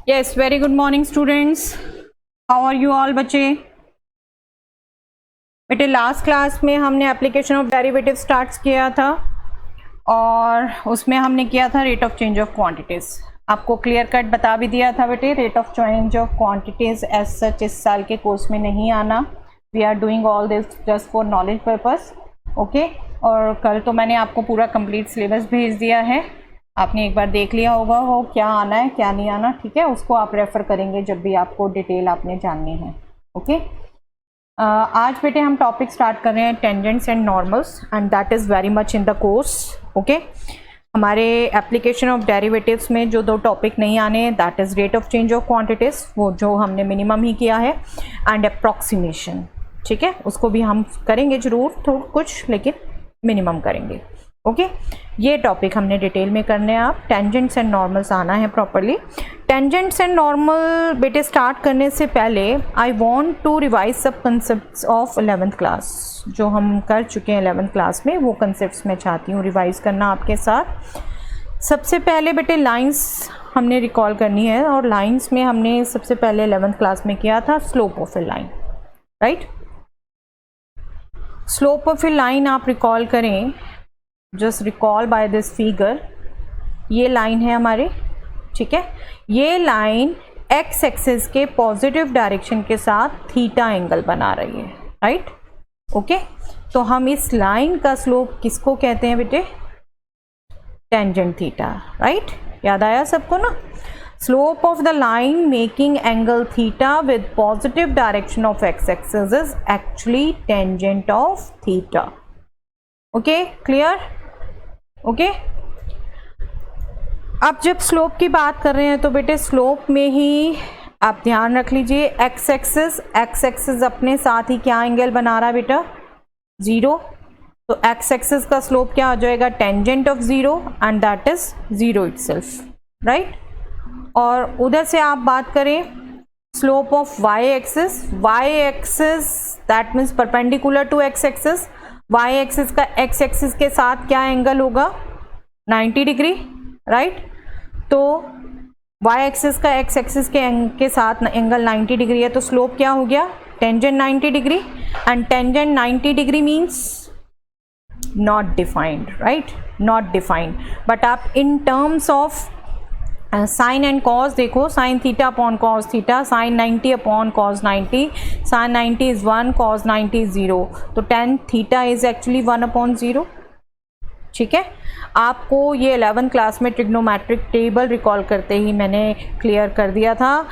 Yes, very good morning students. How are you all बच्चे? बेटे last class में हमने एप्लीकेशन ऑफ डेरिवेटिव स्टार्ट किया था और उसमें हमने किया था rate of change of quantities. आपको क्लियर कट बता भी दिया था बेटे, rate of change of quantities as such इस साल के कोर्स में नहीं आना। We are doing all this just for knowledge purpose, okay. और कल तो मैंने आपको पूरा कंप्लीट सिलेबस भेज दिया है, आपने एक बार देख लिया होगा वो क्या आना है क्या नहीं आना, ठीक है। उसको आप रेफ़र करेंगे जब भी आपको डिटेल आपने जाननी है, ओके। आज बेटे हम टॉपिक स्टार्ट कर रहे हैं tangents and normals and that is very much in the course, okay. हमारे एप्लीकेशन ऑफ डेरिवेटिव्स में जो दो टॉपिक नहीं आने, that is rate of change of quantities, वो जो हमने मिनिमम ही किया है, एंड अप्रॉक्सीमेशन, ठीक है। उसको भी हम करेंगे ज़रूर थोड़ा कुछ, लेकिन मिनिमम करेंगे, ओके। ये टॉपिक हमने डिटेल में करने हैं। आप टेंजेंट्स एंड नॉर्मल्स आना है प्रॉपरली। टेंजेंट्स एंड नॉर्मल बेटे स्टार्ट करने से पहले आई वांट टू रिवाइज सब कंसेप्ट्स ऑफ 11th क्लास, जो हम कर चुके हैं 11th क्लास में, वो कंसेप्ट्स मैं चाहती हूँ रिवाइज करना आपके साथ। सबसे पहले बेटे लाइंस हमने रिकॉल करनी है, और लाइंस में हमने सबसे पहले 11th क्लास में किया था slope of a line, right. Slope of a line आप रिकॉल करें, just recall by this figure. ये लाइन है हमारे, ठीक है। ये लाइन एक्स एक्सिस के पॉजिटिव डायरेक्शन के साथ थीटा एंगल बना रही है, राइट, ओके। तो हम इस लाइन का स्लोप किसको कहते हैं बेटे? Tangent theta, right. याद आया सबको ना? Slope of the line making angle theta with positive direction of x axis is actually tangent of theta, okay, clear, okay. अब जब स्लोप की बात कर रहे हैं तो बेटे स्लोप में ही आप ध्यान रख लीजिए, एक्स एक्सिस अपने साथ ही क्या एंगल बना रहा है बेटा? ज़ीरो। तो एक्स एक्सिस का स्लोप क्या हो जाएगा? Tangent of zero, and that is zero itself, right. और उधर से आप बात करें slope of y axis that means perpendicular to x axis. Y axis का एक्स एक्सिस के साथ क्या एंगल होगा? 90 डिग्री, राइट। तो वाई एक्सिस का एक्स एक्सिस के साथ एंगल 90 डिग्री है, तो स्लोप क्या हो गया? Tangent 90 degree, and tangent 90 degree means not defined, right, not defined. But आप in terms of sine and cos देखो, sine theta upon cos theta, sine 90 upon cos 90, sine 90 is 1, cos 90 is 0, तो tan theta is actually 1 upon 0, ठीक है। आपको ये 11th class में trigonometric table recall करते ही मैंने क्लियर कर दिया था।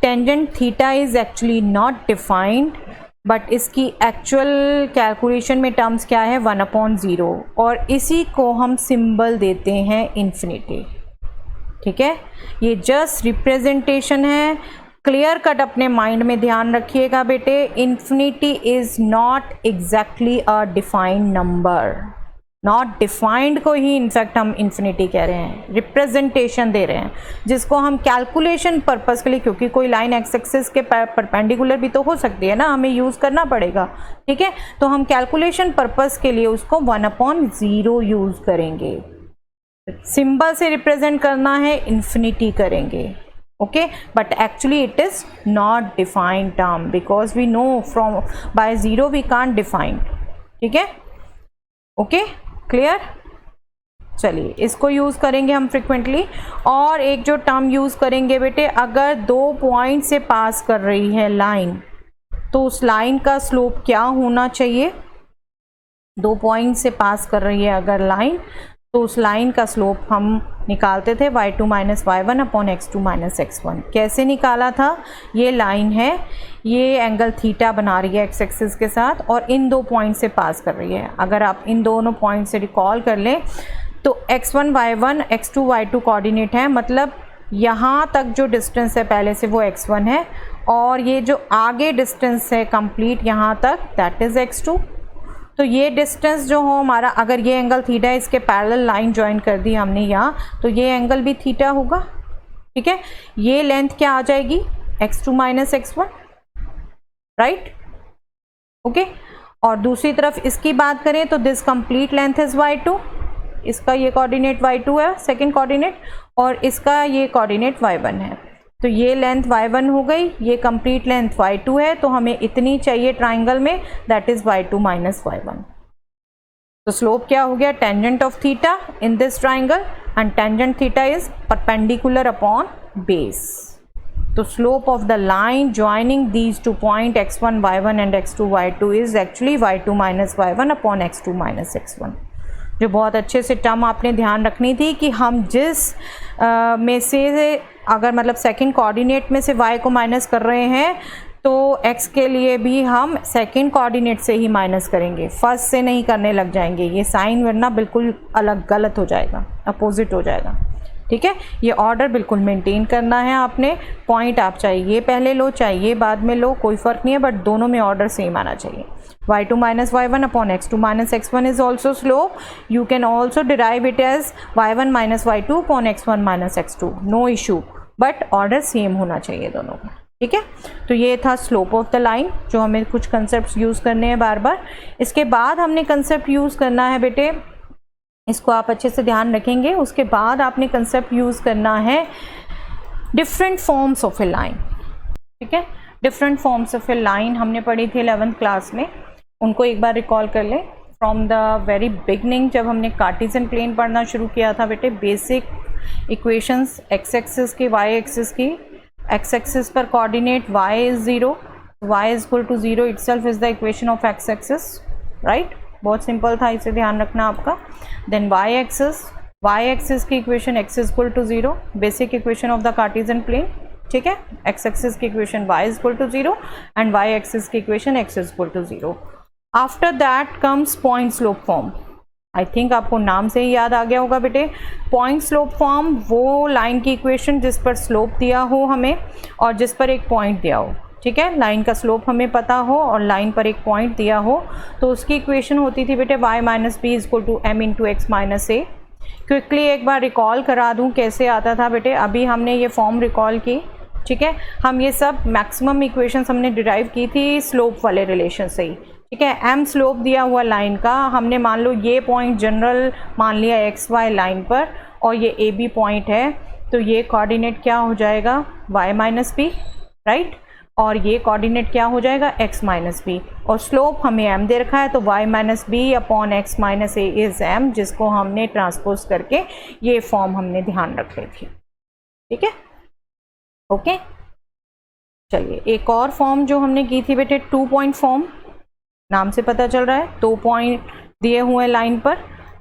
Tangent theta is actually not defined, but इसकी एक्चुअल कैलकुलेशन में टर्म्स क्या है? 1 अपॉन 0, और इसी को हम सिंबल देते हैं इन्फिनिटी, ठीक है। ये जस्ट रिप्रेजेंटेशन है, क्लियर कट अपने माइंड में ध्यान रखिएगा बेटे। Infinity is not exactly a defined number, not defined को ही इनफैक्ट हम इन्फिनिटी कह रहे हैं, रिप्रेजेंटेशन दे रहे हैं, जिसको हम कैलकुलेशन पर्पस के लिए, क्योंकि कोई लाइन एक्स एक्सिस के परपेंडिकुलर भी तो हो सकती है ना, हमें यूज़ करना पड़ेगा, ठीक है। तो हम कैलकुलेशन पर्पस के लिए उसको 1 अपॉन 0 यूज़ करेंगे। सिंबल से रिप्रेजेंट करना है, इन्फिनिटी करेंगे, okay. But actually it is not defined term, because we know from by 0 we can't defined, ठीक है, ओके, क्लियर। चलिए इसको यूज़ करेंगे हम फ्रिक्वेंटली। और एक जो टर्म यूज़ करेंगे बेटे, अगर 2 पॉइंट से पास कर रही है लाइन, तो उस लाइन का स्लोप क्या होना चाहिए? 2 पॉइंट से पास कर रही है अगर लाइन, तो उस लाइन का स्लोप हम निकालते थे y2 minus y1 upon x2 minus x1। कैसे निकाला था? ये लाइन है, ये एंगल थीटा बना रही है एक्स एक्सिस के साथ, और इन 2 पॉइंट से पास कर रही है। अगर आप इन दोनों पॉइंट से रिकॉल कर लें तो x1 y1 x2 y2 coordinate है, मतलब यहाँ तक जो डिस्टेंस है पहले से वो x1 है, और ये जो आगे डिस्टेंस है कंप्लीट यहाँ तक, दैट इज़ x2। तो ये डिस्टेंस जो हो हमारा, अगर ये एंगल थीटा है, इसके पैरेलल लाइन ज्वाइन कर दी हमने यहाँ, तो ये एंगल भी थीटा होगा, ठीक है। ये लेंथ क्या आ जाएगी? x2 minus x1, right, okay. और दूसरी तरफ इसकी बात करें तो this complete length is y2, इसका ये कोऑर्डिनेट y2 है सेकंड कोऑर्डिनेट, और इसका ये कोऑर्डिनेट y1 है। तो ये लेंथ y1 हो गई, ये कंप्लीट लेंथ y2 है, तो हमें इतनी चाहिए ट्राइंगल में, that is y2 minus y1। तो स्लोप क्या हो गया, tangent of theta in this triangle and tangent theta is perpendicular upon base. तो slope of the line joining these two point x1 y1 and x2 y2 is actually y2 minus y1 upon x2 minus x1। जो बहुत अच्छे से term आपने ध्यान रखनी थी कि हम जिस में से अगर मतलब सेकंड कोऑर्डिनेट में से y को माइनस कर रहे हैं तो x के लिए भी हम सेकंड कोऑर्डिनेट से ही माइनस करेंगे, फर्स्ट से नहीं करने लग जाएंगे। ये साइन वरना बिल्कुल अलग गलत हो जाएगा, अपोजिट हो जाएगा। ठीक है, ये ऑर्डर बिल्कुल मेंटेन करना है आपने। पॉइंट आप चाहिए पहले लो चाहिए बाद में लो, कोई फ़र्क नहीं है, बट दोनों में ऑर्डर सेम आना चाहिए। y2 minus y1 upon x2 minus x1 is also slope. You can also derive it as y1 minus y2 upon x1 minus x2. No issue, but order same होना चाहिए दोनों का। ठीक है, तो ये था स्लोप ऑफ द लाइन, जो हमें कुछ कंसेप्ट यूज़ करने हैं बार बार। इसके बाद हमने कंसेप्ट यूज़ करना है बेटे, इसको आप अच्छे से ध्यान रखेंगे। उसके बाद आपने कंसेप्ट यूज़ करना है different forms of a line. ठीक है, different forms of a line हमने पढ़ी थी 11th क्लास में, उनको एक बार रिकॉल कर लें। फ्रॉम द वेरी बिगनिंग जब हमने कार्टेशियन प्लेन पढ़ना शुरू किया था बेटे, बेसिक इक्वेशंस एक्स एक्सिस की, वाई एक्सिस की। एक्स एक्सिस पर coordinate y is 0, y is equal to 0 itself is the equation of x axis, right. बहुत सिंपल था, इसे ध्यान रखना आपका। देन y एक्सिस की equation x is equal to 0, basic equation of the Cartesian plane. ठीक है, x एक्सिस की equation y is equal to 0 and y axis की equation x is equal to 0। After that comes point slope form. I think आपको नाम से ही याद आ गया होगा बेटे, पॉइंट स्लोप फॉर्म वो लाइन की इक्वेशन जिस पर स्लोप दिया हो हमें और जिस पर एक पॉइंट दिया हो। ठीक है, लाइन का स्लोप हमें पता हो और लाइन पर एक पॉइंट दिया हो, तो उसकी इक्वेशन होती थी बेटे y minus b is equal to m into x minus a. Quickly एक बार रिकॉल करा दूं कैसे आता था बेटे, अभी हमने ये फॉर्म रिकॉल की। ठीक है, हम ये सब मैक्सिमम इक्वेशंस हमने डिराइव की थी स्लोप वाले रिलेशन से ही। ठीक है, m स्लोप दिया हुआ लाइन का, हमने मान लो ये पॉइंट जनरल मान लिया एक्स वाई लाइन पर और ये ए बी पॉइंट है, तो ये कोऑर्डिनेट क्या हो जाएगा y माइनस बी, राइट, और ये कोऑर्डिनेट क्या हो जाएगा x माइनस बी, और स्लोप हमें m दे रखा है तो y minus b upon x minus a is m, जिसको हमने ट्रांसपोज करके ये फॉर्म हमने ध्यान रख ली थी। ठीक है, ओके। चलिए एक और फॉर्म जो हमने की थी बेटे 2 पॉइंट फॉर्म, नाम से पता चल रहा है 2 पॉइंट दिए हुए हैं लाइन पर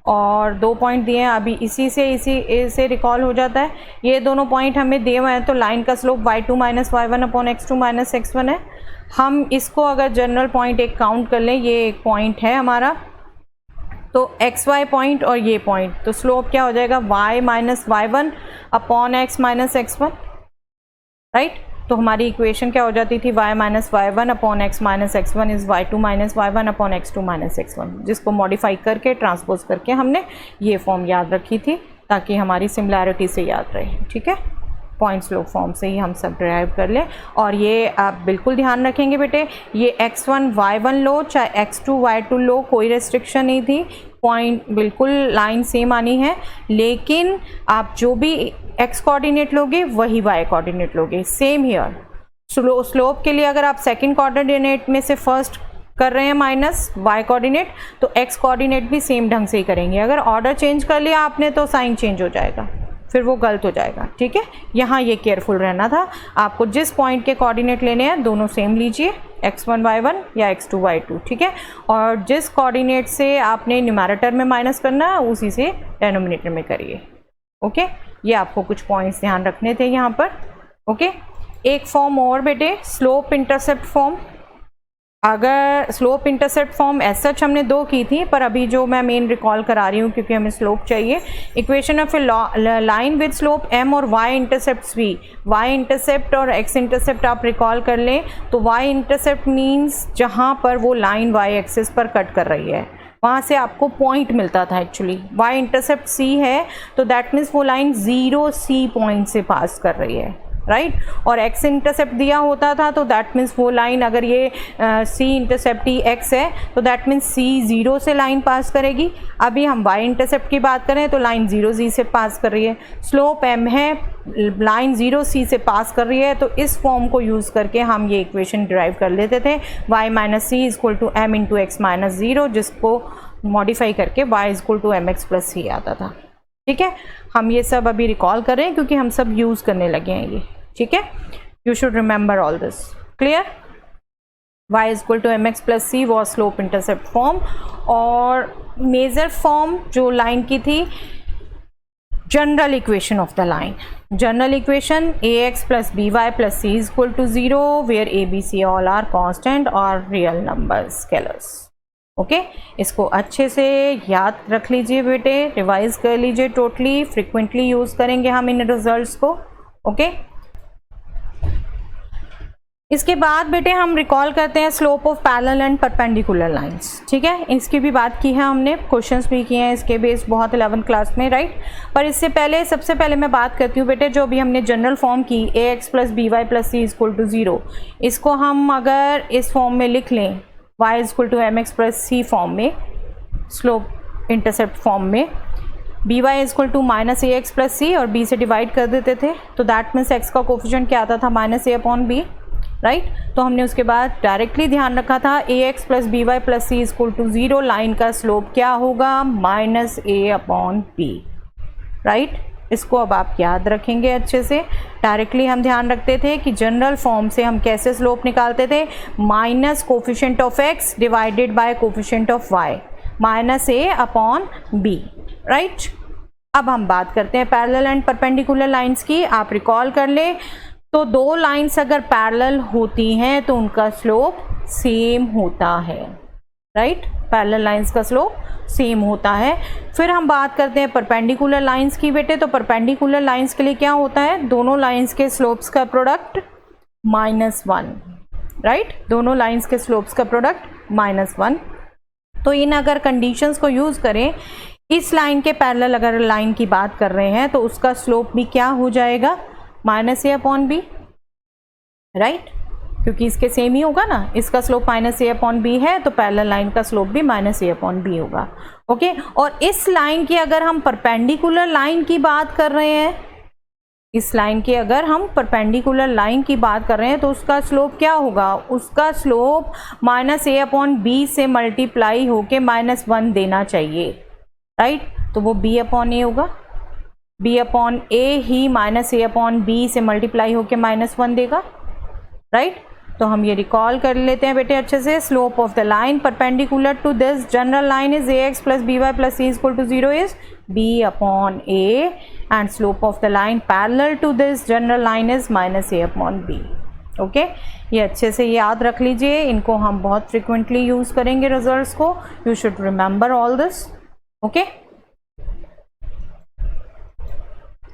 और 2 पॉइंट दिए हैं, अभी इसी से रिकॉल हो जाता है। ये दोनों पॉइंट हमें दिए हुए हैं, तो लाइन का slope y2 minus y1 upon x2 minus x1 है। हम इसको अगर जनरल पॉइंट एक काउंट कर लें, ये एक पॉइंट है हमारा, तो एक्स वाई पॉइंट और ये पॉइंट, तो स्लोप क्या हो जाएगा y minus y1 upon x minus x1, right. तो हमारी इक्वेशन क्या हो जाती थी y minus y1 upon x minus x1 is y2 minus y1 upon x2 minus x1, जिसको मॉडिफाई करके ट्रांसपोज करके हमने ये फॉर्म याद रखी थी ताकि हमारी सिमिलैरिटी से याद रहे। ठीक है, पॉइंट स्लोप फॉर्म से ही हम सब डिराइव कर लें। और ये आप बिल्कुल ध्यान रखेंगे बेटे, ये x1 y1 लो चाहे x2 y2 लो, कोई रेस्ट्रिक्शन नहीं थी, पॉइंट बिल्कुल लाइन सेम आनी है, लेकिन आप जो भी x कोऑर्डिनेट लोगे वही y कोऑर्डिनेट लोगे। सेम हियर, स्लोप के लिए अगर आप सेकंड कोऑर्डिनेट में से फर्स्ट कर रहे हैं माइनस y कोऑर्डिनेट, तो x कोऑर्डिनेट भी सेम ढंग से ही करेंगे। अगर ऑर्डर चेंज कर लिया आपने तो साइन चेंज हो जाएगा, फिर वो गलत हो जाएगा। ठीक है, यहाँ ये केयरफुल रहना था, आपको जिस पॉइंट के कोऑर्डिनेट लेने हैं दोनों सेम लीजिए, x1 y1 या x2 y2। ठीक है, और जिस कोऑर्डिनेट से आपने न्यूमैरेटर में माइनस करना है उसी से डेनोमिनेटर में करिए। ओके, ये आपको कुछ पॉइंट्स ध्यान रखने थे यहाँ पर। ओके, एक फॉर्म और बेटे, स्लोप इंटरसेप्ट फॉर्म। अगर slope intercept form as such हमने 2 की थी, पर अभी जो मैं मेन रिकॉल करा रही हूँ क्योंकि हमें स्लोप चाहिए। Equation of a line with slope m और y intercept v, y intercept और x इंटरसेप्ट आप रिकॉल कर लें, तो y इंटरसेप्ट मीन्स जहाँ पर वो लाइन y एक्सिस पर कट कर रही है वहाँ से आपको पॉइंट मिलता था। एक्चुअली y इंटरसेप्ट c है, तो दैट मीन्स वो लाइन 0 c पॉइंट से पास कर रही है। राइट और x इंटरसेप्ट दिया होता था तो दैट मीन्स वो लाइन अगर ये c इंटरसेप्ट ही x है तो दैट मीन्स c 0 से लाइन पास करेगी। अभी हम y इंटरसेप्ट की बात करें तो लाइन 0 z से पास कर रही है, स्लोप m है, लाइन 0 c से पास कर रही है, तो इस फॉर्म को यूज़ करके हम ये इक्वेशन डिराइव कर लेते थे y minus c equal to m into x minus 0, जिसको मॉडिफाई करके y equal to m x plus c आता था। ठीक है, हम ये सब अभी रिकॉल कर रहे हैं क्योंकि हम सब यूज़ करने लगे हैं ये। ठीक है, you should remember all this. Clear? y equal to m x plus c was slope intercept form, और मेजर फॉर्म जो लाइन की थी general equation of the line, general equation ax plus b y plus c is equal to 0 where a b c all are constant और real number scalars. Okay, इसको अच्छे से याद रख लीजिए बेटे, रिवाइज कर लीजिए टोटली, फ्रिक्वेंटली यूज़ करेंगे हम इन रिजल्ट्स को। ओके, इसके बाद बेटे हम रिकॉल करते हैं slope of parallel and perpendicular lines. ठीक है, इसकी भी बात की है हमने, क्वेश्चंस भी किए हैं इसके बेस बहुत 11th क्लास में, राइट। पर इससे पहले सबसे पहले मैं बात करती हूँ बेटे जो अभी हमने जनरल फॉर्म की ax plus b y plus c equal to 0, इसको हम अगर इस फॉर्म में लिख लें y equal to m x plus c form में, स्लोप इंटरसेप्ट फॉर्म में, b y equal to minus a x plus c और b से डिवाइड कर देते थे तो दैट मीन्स x का कोफिशिएंट क्या आता था minus a upon b, right. तो हमने उसके बाद डायरेक्टली ध्यान रखा था ax plus b y plus c equal to 0, line का स्लोप क्या होगा minus a upon b, right. इसको अब आप याद रखेंगे अच्छे से। डायरेक्टली हम ध्यान रखते थे कि जनरल फॉर्म से हम कैसे स्लोप निकालते थे, minus coefficient of x divided by coefficient of y minus a upon b, right. अब हम बात करते हैं पैरेलल एंड परपेंडिकुलर लाइंस की। आप रिकॉल कर ले तो दो लाइंस अगर पैरेलल होती हैं तो उनका स्लोप सेम होता है, राइट। पैरेलल लाइंस का स्लोप सेम होता है। फिर हम बात करते हैं परपेंडिकुलर लाइंस की बेटे, तो परपेंडिकुलर लाइंस के लिए क्या होता है, दोनों लाइंस के स्लोप्स का प्रोडक्ट -1, राइट। दोनों लाइंस के स्लोप्स का प्रोडक्ट -1। तो इन अगर कंडीशंस को यूज़ करें, इस लाइन के पैरेलल अगर लाइन की बात कर रहे हैं तो उसका स्लोप भी क्या हो जाएगा minus a upon b, right, क्योंकि इसके सेम ही होगा ना, इसका slope minus a upon B है तो पैरेलल लाइन का स्लोप भी माइनस ए अपॉन बी होगा। ओके, और इस लाइन की अगर हम परपेंडिकुलर लाइन की बात कर रहे हैं, इस लाइन की अगर हम परपेंडिकुलर लाइन की बात कर रहे हैं तो उसका स्लोप क्या होगा, उसका slope minus a upon B से मल्टीप्लाई होके -1 देना चाहिए, राइट। तो वो बी अपॉन ए होगा, B upon A he minus a upon B से मल्टीप्लाई होके -1 देगा, राइट। तो हम ये रिकॉल कर लेते हैं बेटे अच्छे से। Slope of the line perpendicular to this general line is ax plus b y plus c equal to 0 is b upon a, and slope of the line parallel to this general line is minus a upon b. Okay, ये अच्छे से याद रख लीजिए, इनको हम बहुत frequently use करेंगे रिजल्ट्स को। You should remember all this. Okay,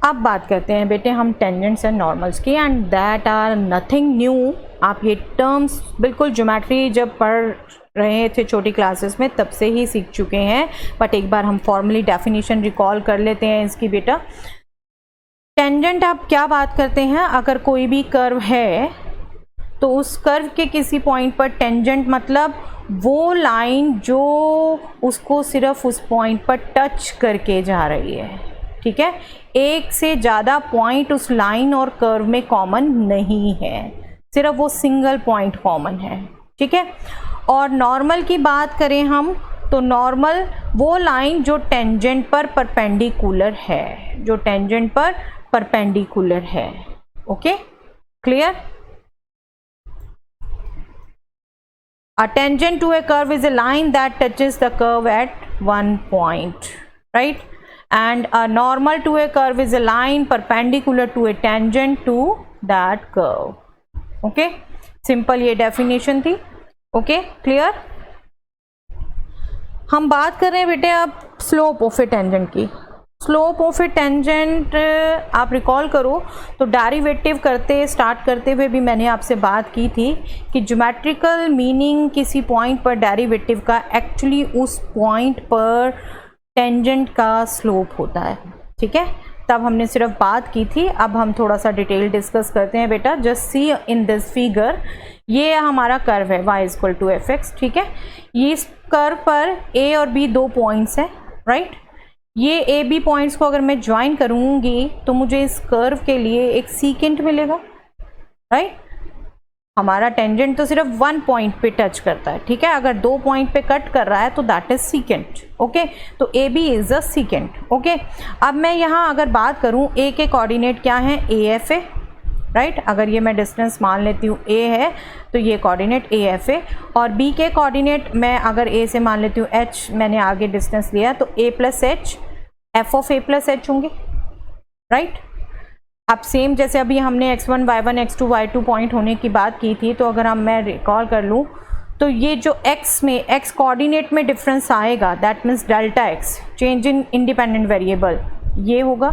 अब बात करते हैं बेटे हम टेंजेंट्स एंड नॉर्मल्स की, and that are nothing new. आप ये टर्म्स बिल्कुल ज्योमेट्री जब पढ़ रहे थे छोटी क्लासेस में तब से ही सीख चुके हैं, बट एक बार हम फॉर्मली डेफिनेशन रिकॉल कर लेते हैं इसकी बेटा। टेंजेंट आप क्या बात करते हैं, अगर कोई भी कर्व है तो उस कर्व के किसी पॉइंट पर टेंजेंट मतलब वो लाइन जो उसको सिर्फ उस पॉइंट पर टच करके जा रही है, ठीक है। एक से ज़्यादा पॉइंट उस लाइन और कर्व में कॉमन नहीं है, सिर्फ वो सिंगल पॉइंट कॉमन है, ठीक है। और नॉर्मल की बात करें हम तो नॉर्मल वो लाइन जो टेंजेंट पर परपेंडिकुलर है, जो टेंजेंट पर परपेंडिकुलर है। Okay, clear? A tangent to a curve is a line that touches the curve at one point, right? And a normal to a curve is a line perpendicular to a tangent to that curve. Okay, simple ये definition थी। Okay, clear? हम बात कर रहे हैं बेटे अब slope of A tangent की। स्लोप ऑफ ए टेंजेंट आप रिकॉल करो तो डेरिवेटिव स्टार्ट करते हुए भी मैंने आपसे बात की थी कि ज्योमेट्रिकल मीनिंग किसी पॉइंट पर डेरिवेटिव का एक्चुअली उस पॉइंट पर टेंजेंट का स्लोप होता है, ठीक है। तब हमने सिर्फ बात की थी, अब हम थोड़ा सा डिटेल डिस्कस करते हैं बेटा। Just see in this figure, ये हमारा कर्व है y equal to f x, ठीक है। ये इस कर्व पर a और b दो पॉइंट्स हैं, राइट। ये a b पॉइंट्स को अगर मैं ज्वाइन करूँगी तो मुझे इस कर्व के लिए एक सीकेंट मिलेगा, राइट। हमारा टेंजेंट तो सिर्फ वन पॉइंट पे टच करता है, ठीक है। अगर दो पॉइंट पे कट कर रहा है तो दैट इज सीकेंट, ओके। तो a b is a secant, okay. अब मैं यहाँ अगर बात करूँ ए के कोऑर्डिनेट क्या है, ए एफ है, राइट। अगर ये मैं डिस्टेंस मान लेती हूँ ए है तो ये कोऑर्डिनेट ए एफ है, और बी के कोऑर्डिनेट मैं अगर ए से मान लेती हूँ एच, मैंने आगे डिस्टेंस लिया तो a plus h, f of a plus h होंगे, राइट। अब सेम जैसे अभी हमने x1 y1 x2 y2 point होने की बात की थी, तो अगर मैं रिकॉल कर लूँ तो ये जो x में x कोऑर्डिनेट में डिफरेंस आएगा, that means delta x, change in independent variable, ये होगा,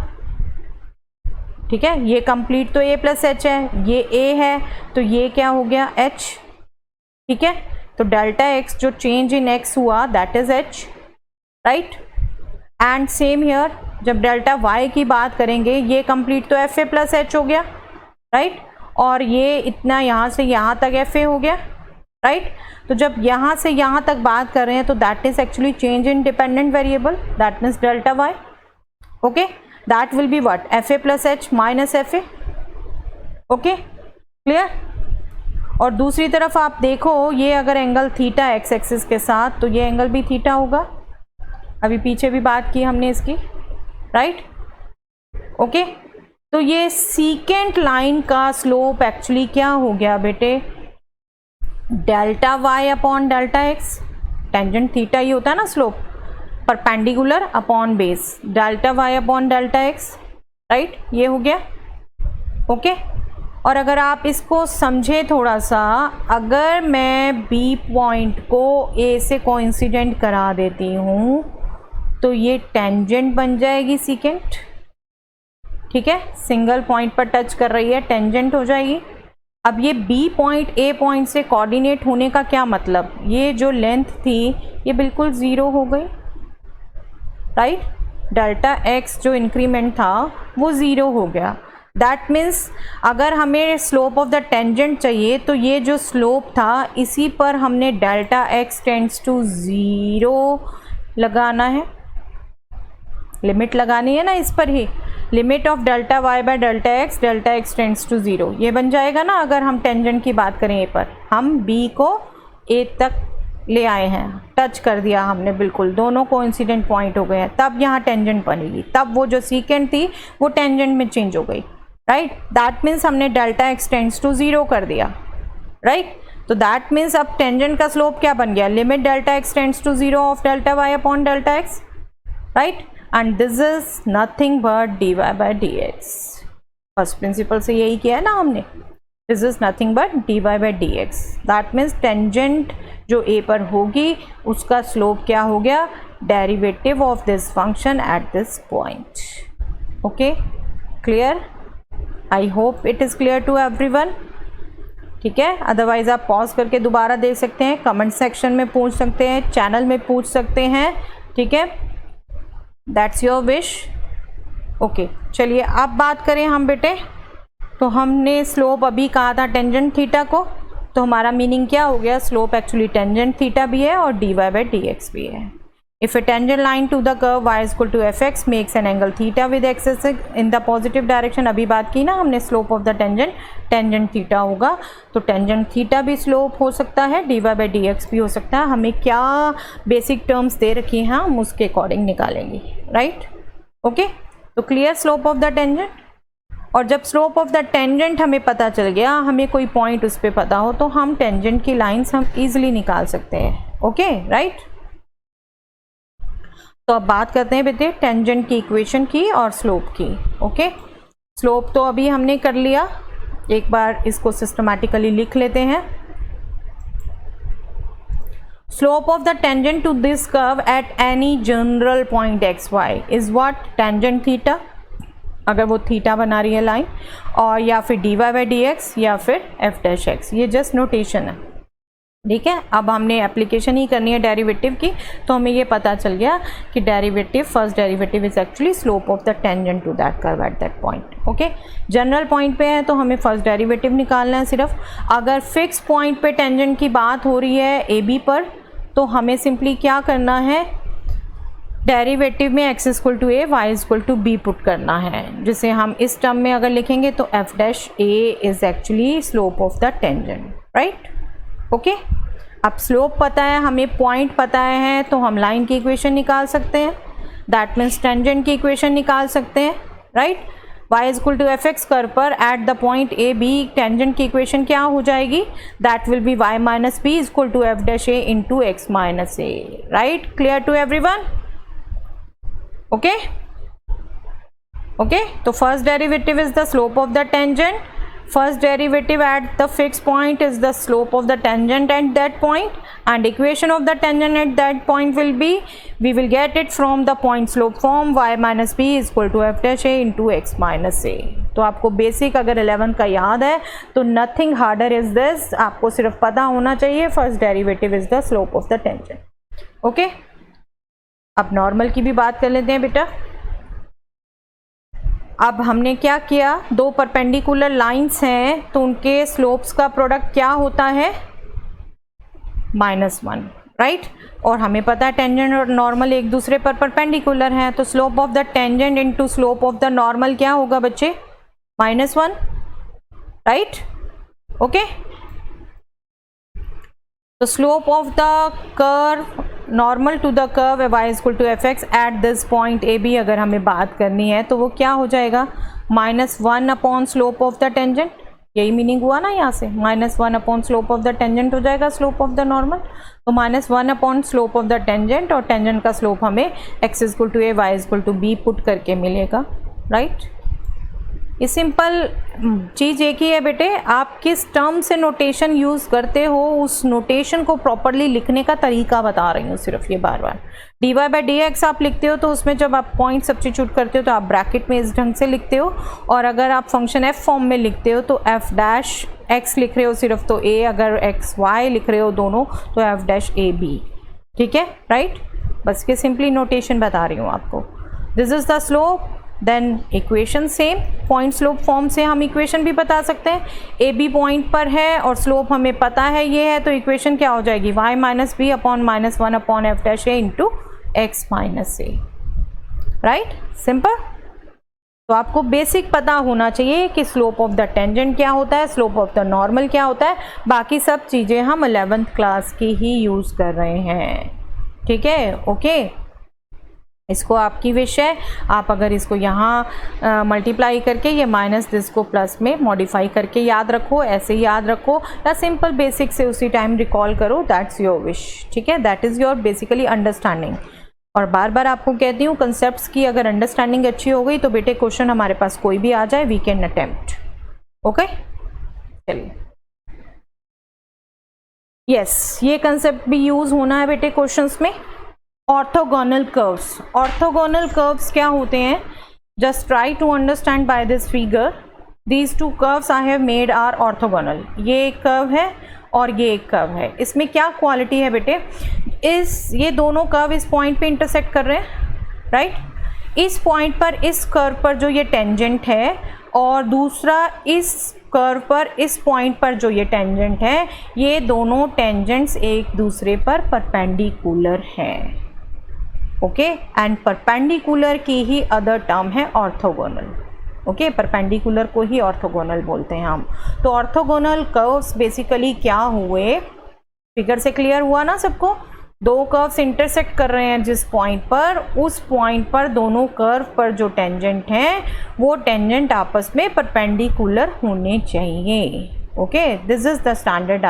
ठीक है। ये कंप्लीट तो a प्लस एच है, ये a है तो ये क्या हो गया h, ठीक है। तो डेल्टा x जो चेंज इन x हुआ that is h, right. And same here, जब डेल्टा y की बात करेंगे, ये कंप्लीट तो एफ ए प्लस एच हो गया, राइट। और ये इतना यहाँ से यहाँ तक एफ ए हो गया, राइट। तो जब यहाँ से यहाँ तक बात कर रहे हैं तो that is actually change in dependent variable, that means delta y, okay. That will be what, F A plus H minus F A, okay, clear. और दूसरी तरफ आप देखो, ये अगर एंगल थीटा एक्स एक्सिस के साथ, तो ये एंगल भी थीटा होगा, अभी पीछे भी बात की हमने इसकी, राइट, ओके। तो ये सीकेंट लाइन का स्लोप एक्चुअली क्या हो गया बेटे, delta y upon delta x, tangent theta ही होता है ना slope, perpendicular upon base, delta y upon delta x, right, ये हो गया, ओके। और अगर आप इसको समझे थोड़ा सा, अगर मैं b पॉइंट को a से कोइंसिडेंट करा देती हूँ तो ये टेंजेंट बन जाएगी सीकेंट, ठीक है। सिंगल पॉइंट पर टच कर रही है, टेंजेंट हो जाएगी। अब ये B पॉइंट A पॉइंट से कोऑर्डिनेट होने का क्या मतलब, ये जो लेंथ थी ये बिल्कुल ज़ीरो हो गई, राइट। डेल्टा x जो इंक्रीमेंट था वो ज़ीरो हो गया। दैट मीन्स अगर हमें स्लोप ऑफ द टेंजेंट चाहिए तो ये जो स्लोप था इसी पर हमने delta x tends to zero लगाना है, लिमिट लगानी है ना इस पर ही, limit of delta y by delta x tends to zero, ये बन जाएगा ना। अगर हम टेंजेंट की बात करें, ए पर हम b को a तक ले आए हैं, टच कर दिया हमने, बिल्कुल दोनों कोइंसिडेंट पॉइंट हो गए हैं, तब यहाँ टेंजेंट बनेगी, तब वो जो सीकेंट थी वो टेंजेंट में चेंज हो गई, राइट। दैट मीन्स हमने delta x tends to zero कर दिया, राइट। तो दैट मीन्स अब टेंजेंट का स्लोप क्या बन गया, limit delta x tends to zero of delta y upon delta x, right. And this is nothing but dy by dx, first principle से यही किया है ना हमने, this is nothing but dy by dx। That means tangent जो a पर होगी उसका स्लोप क्या हो गया, derivative of this function at this point, okay, clear. I hope it is clear to everyone, ठीक है। अदरवाइज आप पॉज करके दोबारा देख सकते हैं, कमेंट सेक्शन में पूछ सकते हैं, चैनल में पूछ सकते हैं, ठीक है, दैट्स योर विश, ओके। चलिए अब बात करें हम बेटे, तो हमने स्लोप अभी कहा था टेंजेंट थीटा को, तो हमारा मीनिंग क्या हो गया, स्लोप एक्चुअली टेंजेंट थीटा भी है और dy बाय dx भी है। If a tangent line to the curve y is equal to fx makes an angle theta with axis in the positive direction, अभी बात की ना हमने slope of the tangent, tangent theta होगा, तो tangent theta भी स्लोप हो सकता है, dy बाय dx भी हो सकता है। हमें क्या बेसिक टर्म्स दे रखी हैं हम उसके अकॉर्डिंग निकालेंगे, राइट, ओके। तो clear slope of the tangent, और जब स्लोप ऑफ द टेंजेंट हमें पता चल गया, हमें कोई पॉइंट उस पर पता हो, तो हम टेंजेंट की लाइन्स हम ईजिली निकाल सकते हैं, ओके, राइट। तो अब बात करते हैं बेटे टेंजेंट की इक्वेशन की और स्लोप की, ओके। स्लोप तो अभी हमने कर लिया, एक बार इसको सिस्टमैटिकली लिख लेते हैं। Slope of the tangent to this curve at any general point x y is what, tangent theta, अगर वो थीटा बना रही है लाइन, और या फिर dy बाय dx या फिर f डैश x, ये जस्ट नोटेशन है, ठीक है, अब हमने एप्लीकेशन ही करनी है डेरिवेटिव की, तो हमें ये पता चल गया कि derivative, first derivative is actually slope of the tangent to that curve at that point. Okay, general point पे है तो हमें फर्स्ट डेरिवेटिव निकालना है सिर्फ। अगर फिक्स पॉइंट पे टेंजेंट की बात हो रही है ए बी पर, तो हमें सिंपली क्या करना है, डेरिवेटिव में x equal to a y equal to b put करना है, जिसे हम इस टर्म में अगर लिखेंगे तो f dash a is actually slope of the tangent, right. Okay, अब स्लोप पता है हमें, पॉइंट पता है, तो हम लाइन की इक्वेशन निकाल सकते हैं, दैट मीन्स टेंजेंट की इक्वेशन निकाल सकते हैं, right. y equal to f x curve पर at the point a b tangent की इक्वेशन क्या हो जाएगी, that will be y minus b equal to f dash a into x minus a, right. Clear to everyone? Okay okay, तो first derivative is the slope of the tangent, first derivative at the fixed point is the slope of the tangent at that point, and equation of the tangent at that point will be, we will get it from the point slope form, y minus b is equal to f dash a into x minus a। तो आपको basic अगर 11 का याद है तो nothing harder is this, आपको सिर्फ पता होना चाहिए first derivative is the slope of the tangent। Okay, अब नॉर्मल की भी बात कर लेते हैं बेटा। अब हमने क्या किया, दो परपेंडिकुलर लाइंस हैं तो उनके स्लोप्स का प्रोडक्ट क्या होता है, -1, राइट। और हमें पता है टेंजेंट और नॉर्मल एक दूसरे पर परपेंडिकुलर हैं, तो slope of the tangent into slope of the normal क्या होगा बच्चे, -1, राइट। ओके, तो slope of the curve normal to the curve y equal to f x at this point a b अगर हमें बात करनी है तो वो क्या हो जाएगा, -1 upon slope of the tangent, यही मीनिंग हुआ ना यहाँ से, -1 upon slope of the tangent हो जाएगा स्लोप ऑफ द नॉर्मल, तो -1 upon slope of the tangent, और टेंजेंट का स्लोप हमें x equal to a y equal to b put करके मिलेगा, राइट। ये सिंपल चीज़ एक ही है बेटे, आप किस टर्म से नोटेशन यूज़ करते हो उस नोटेशन को प्रॉपरली लिखने का तरीका बता रही हूँ सिर्फ, ये बार बार dy बाई डी एक्स आप लिखते हो तो उसमें जब आप पॉइंट सब्स्टिट्यूट करते हो तो आप ब्रैकेट में इस ढंग से लिखते हो, और अगर आप फंक्शन f फॉर्म में लिखते हो तो f डैश x लिख रहे हो सिर्फ तो a, अगर x y लिख रहे हो दोनों तो f डैश a b, ठीक है, राइट। बस के सिंपली नोटेशन बता रही हूँ आपको। This is the slope, then equation same, point slope form से हम इक्वेशन भी बता सकते हैं, ए बी पॉइंट पर है और स्लोप हमें पता है ये है, तो इक्वेशन क्या हो जाएगी, y minus b upon -1 upon f dash a into x minus a, right, simple. तो आपको बेसिक पता होना चाहिए कि स्लोप ऑफ द टेंजेंट क्या होता है, स्लोप ऑफ द नॉर्मल क्या होता है, बाकी सब चीज़ें हम 11th क्लास की ही यूज़ कर रहे हैं, ठीक है। ओके, इसको आपकी विश है, आप अगर इसको यहाँ मल्टीप्लाई करके ये माइनस दिस को प्लस में मॉडिफाई करके याद रखो, ऐसे याद रखो, या सिंपल बेसिक से उसी टाइम रिकॉल करो, दैट्स योर विश, ठीक है, that is your basically understanding. और बार बार आपको कहती हूँ कंसेप्ट्स की अगर अंडरस्टैंडिंग अच्छी हो गई तो बेटे क्वेश्चन हमारे पास कोई भी आ जाए वी कैन अटेम्प्ट, ओके। चलिए, यस, ये कंसेप्ट भी यूज़ होना है बेटे क्वेश्चंस में। ऑर्थोगोनल कर्व्स, ऑर्थोगोनल कर्व्स क्या होते हैं, just try to understand by this figure, these two curves I have made are orthogonal, ये एक कर्व है और ये एक कर्व है, इसमें क्या क्वालिटी है बेटे, ये दोनों कर्व इस पॉइंट पे इंटरसेक्ट कर रहे हैं, राइट। इस पॉइंट पर इस कर्व पर जो ये टेंजेंट है और दूसरा इस कर्व पर इस पॉइंट पर जो ये टेंजेंट है, ये दोनों टेंजेंट्स एक दूसरे पर परपेंडिकुलर हैं, ओके, एंड परपेंडिकुलर की ही अदर टर्म है ऑर्थोगोनल, ओके, परपेंडिकुलर को ही ऑर्थोगोनल बोलते हैं हम। तो ऑर्थोगोनल कर्व्स बेसिकली क्या हुए, फिगर से क्लियर हुआ ना सबको, दो कर्व्स इंटरसेक्ट कर रहे हैं जिस पॉइंट पर, उस पॉइंट पर दोनों कर्व पर जो टेंजेंट हैं वो टेंजेंट आपस में परपेंडिकुलर होने चाहिए, okay, this is the standard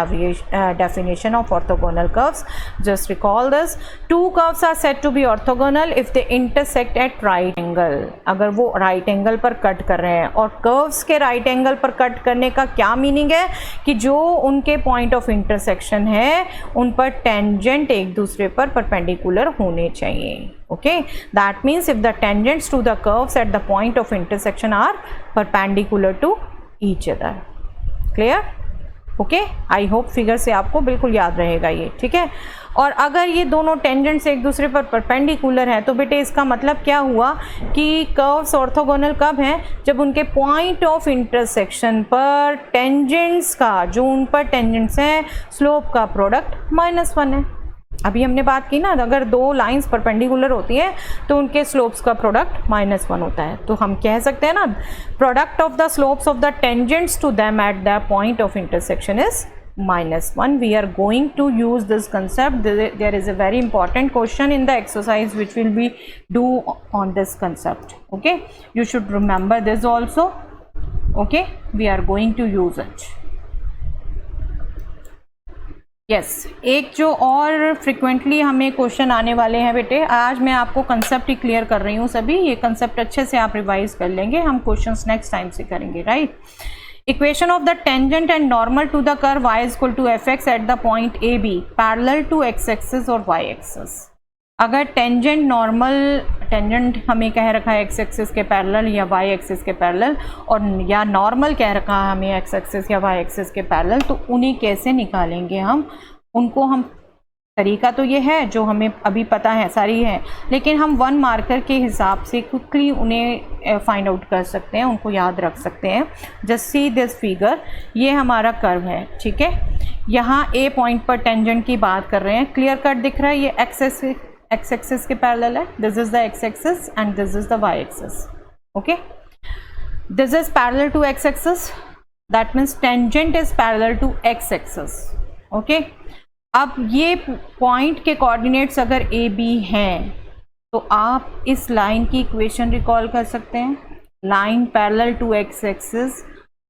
definition of orthogonal curves. Just recall this, two curves are said to be orthogonal if they intersect at right angle, अगर वो right angle पर कट कर रहे हैं, और curves के right angle पर cut करने का क्या मीनिंग है कि जो उनके point of intersection है उन पर tangent एक दूसरे पर perpendicular होने चाहिए, okay, that means if the tangents to the curves at the point of intersection are perpendicular to each other, clear? Okay, I hope figure से आपको बिल्कुल याद रहेगा ये, ठीक है। और अगर ये दोनों टेंजेंट्स एक दूसरे पर परपेंडिकुलर हैं तो बेटे इसका मतलब क्या हुआ कि कर्व्स ऑर्थोगोनल कब हैं, जब उनके पॉइंट ऑफ इंटरसेक्शन पर टेंजेंट्स का, जो उन पर टेंजेंट्स हैं, स्लोप का प्रोडक्ट -1 है। अभी हमने बात की ना, अगर दो लाइंस परपेंडिकुलर होती हैं तो उनके स्लोप्स का प्रोडक्ट -1 होता है। तो हम कह सकते हैं ना, product of the slopes of the tangents to them at the point of intersection is -1. We are going to use this concept. There is a very important question in the exercise which will be do on this concept. Okay, you should remember this also. Okay, we are going to use it. Yes, एक जो और frequently हमें question आने वाले हैं बेटे, आज मैं आपको कंसेप्ट ही क्लियर कर रही हूँ सभी, ये कंसेप्ट अच्छे से आप रिवाइज कर लेंगे, हम क्वेश्चंस नेक्स्ट टाइम से करेंगे, right. Equation of the tangent and normal to the curve y equal to fx at the point AB parallel to x axis और y एक्सिस। अगर टेंजेंट नॉर्मल, टेंजेंट हमें कह रखा है x एक्सिस के parallel या y एक्सिस के parallel, और या नॉर्मल कह रखा है हमें x एक्सिस या y एक्सिस के पैरेलल, तो उन्हें कैसे निकालेंगे हम, उनको हम, तरीका तो ये है जो हमें अभी पता है सारी है, लेकिन हम 1 मार्कर के हिसाब से क्विकली उन्हें फाइंड आउट कर सकते हैं, उनको याद रख सकते हैं। जस्ट सी दिस फिगर, ये हमारा कर्व है, ठीक है। यहाँ A पॉइंट पर टेंजेंट की बात कर रहे हैं, क्लियर कट दिख रहा है, ये x एक्सिस के पैरेलल है, this is the x axis and this is the y axis. Okay, this is parallel to x axis, that means tangent is parallel to x axis. Okay, अब ये point के coordinates अगर A B हैं तो आप इस line की equation recall कर सकते हैं, line parallel to x axis,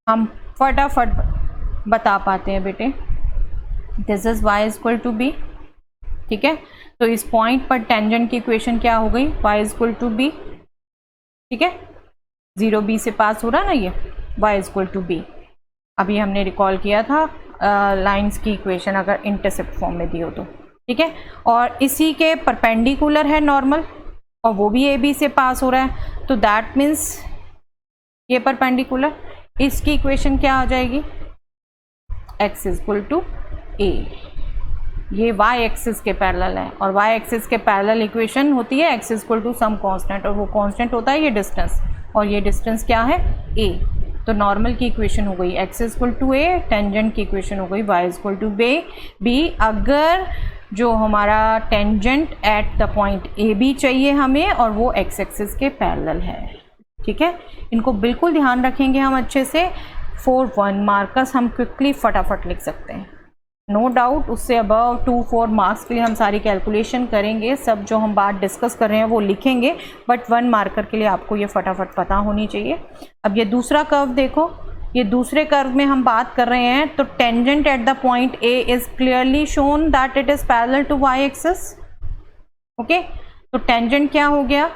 हम फटाफट बता पाते हैं बेटे, this is y equal to b, ठीक है। तो इस पॉइंट पर टेंजेंट की इक्वेशन क्या हो गई, y इक्वल टू बी, ठीक है, 0b से पास हो रहा ना ये, y इक्वल टू बी। अभी हमने रिकॉल किया था लाइंस की इक्वेशन अगर इंटरसेप्ट फॉर्म में दी हो तो, ठीक है। और इसी के परपेंडिकुलर है नॉर्मल, और वो भी ए बी से पास हो रहा है, तो दैट मीन्स ये परपेंडिकुलर, इसकी इक्वेशन क्या आ जाएगी, x इक्वल टू ए। ये y एक्सिस के पैरेलल है, और y एक्सिस के पैरेलल इक्वेशन होती है x equal to some constant, और वो कांस्टेंट होता है ये डिस्टेंस, और ये डिस्टेंस क्या है, a। तो नॉर्मल की इक्वेशन हो गई x equal to a, tangent की इक्वेशन हो गई y इक्वल टू बी। अगर जो हमारा tangent at the point a b चाहिए हमें, और वो x एक्सिस के पैरेलल है, ठीक है। इनको बिल्कुल ध्यान रखेंगे हम अच्छे से, 4 1 मार्कर्स हम क्विकली फटाफट लिख सकते हैं, नो डाउट। उससे अबव 2-4 मार्क्स के लिए हम सारी कैलकुलेशन करेंगे, सब जो हम बात डिस्कस कर रहे हैं वो लिखेंगे, बट 1 मार्कर के लिए आपको ये फटाफट पता होनी चाहिए। अब ये दूसरा कर्व देखो, ये दूसरे कर्व में हम बात कर रहे हैं, तो tangent at the point a is clearly shown that it is parallel to y axis. Okay, तो टेंजेंट क्या हो गया,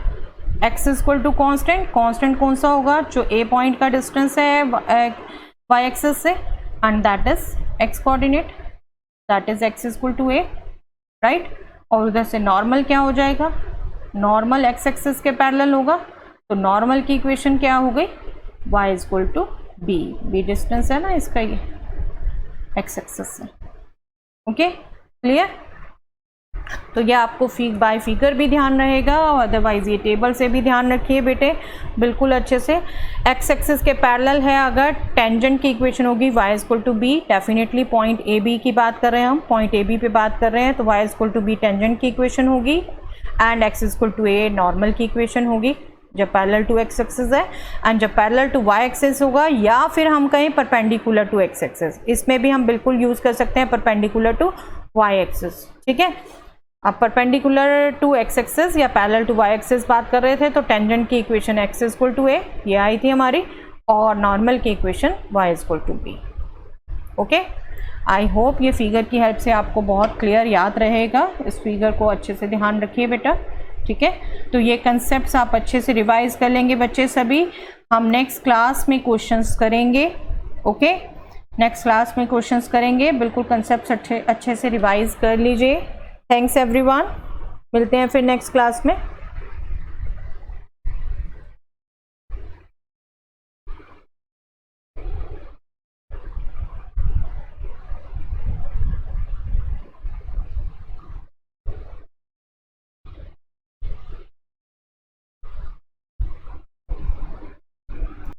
x equal to constant, constant कौन सा होगा, जो a पॉइंट का डिस्टेंस है y एक्सिस से, and that is x coordinate, that is x equal to a, right. और उधर से नॉर्मल क्या हो जाएगा, नॉर्मल x एक्सिस के पैरेलल होगा, तो नॉर्मल की इक्वेशन क्या हो गई, y equal to b distance है ना इसका, ये x एक्सिस से। Okay, clear. तो ये आपको बाय फिगर भी ध्यान रहेगा, और अदरवाइज ये टेबल से भी ध्यान रखिए बेटे बिल्कुल अच्छे से। x एक्सिस के पैरेलल है अगर, टेंजेंट की इक्वेशन होगी y equal to b, definitely point a b की बात कर रहे हैं हम, पॉइंट ए बी पे बात कर रहे हैं, तो y equal to b tangent की इक्वेशन होगी, and x equal to a normal की इक्वेशन होगी जब पैरेलल टू x एक्सिस है, एंड जब पैरेलल टू y एक्सिस होगा, या फिर हम कहें परपेंडिकुलर टू x एक्सिस, इसमें भी हम बिल्कुल यूज़ कर सकते हैं परपेंडिकुलर टू y एक्सिस, ठीक है। अब परपेंडिकुलर टू x एक्सिस या पैरेलल टू y एक्सिस बात कर रहे थे, तो टेंजेंट की equation x equal to a ये आई थी हमारी, और नॉर्मल की equation y equal to b। Okay, I hope ये फिगर की हेल्प से आपको बहुत क्लियर याद रहेगा, इस फिगर को अच्छे से ध्यान रखिए बेटा, ठीक है। तो ये कंसेप्ट्स आप अच्छे से रिवाइज कर लेंगे बच्चे सभी, हम नेक्स्ट क्लास में क्वेश्चंस करेंगे। ओके, नेक्स्ट क्लास में क्वेश्चंस करेंगे, बिल्कुल कंसेप्ट्स अच्छे से रिवाइज कर लीजिए। थैंक्स एवरीवन, मिलते हैं फिर नेक्स्ट क्लास में।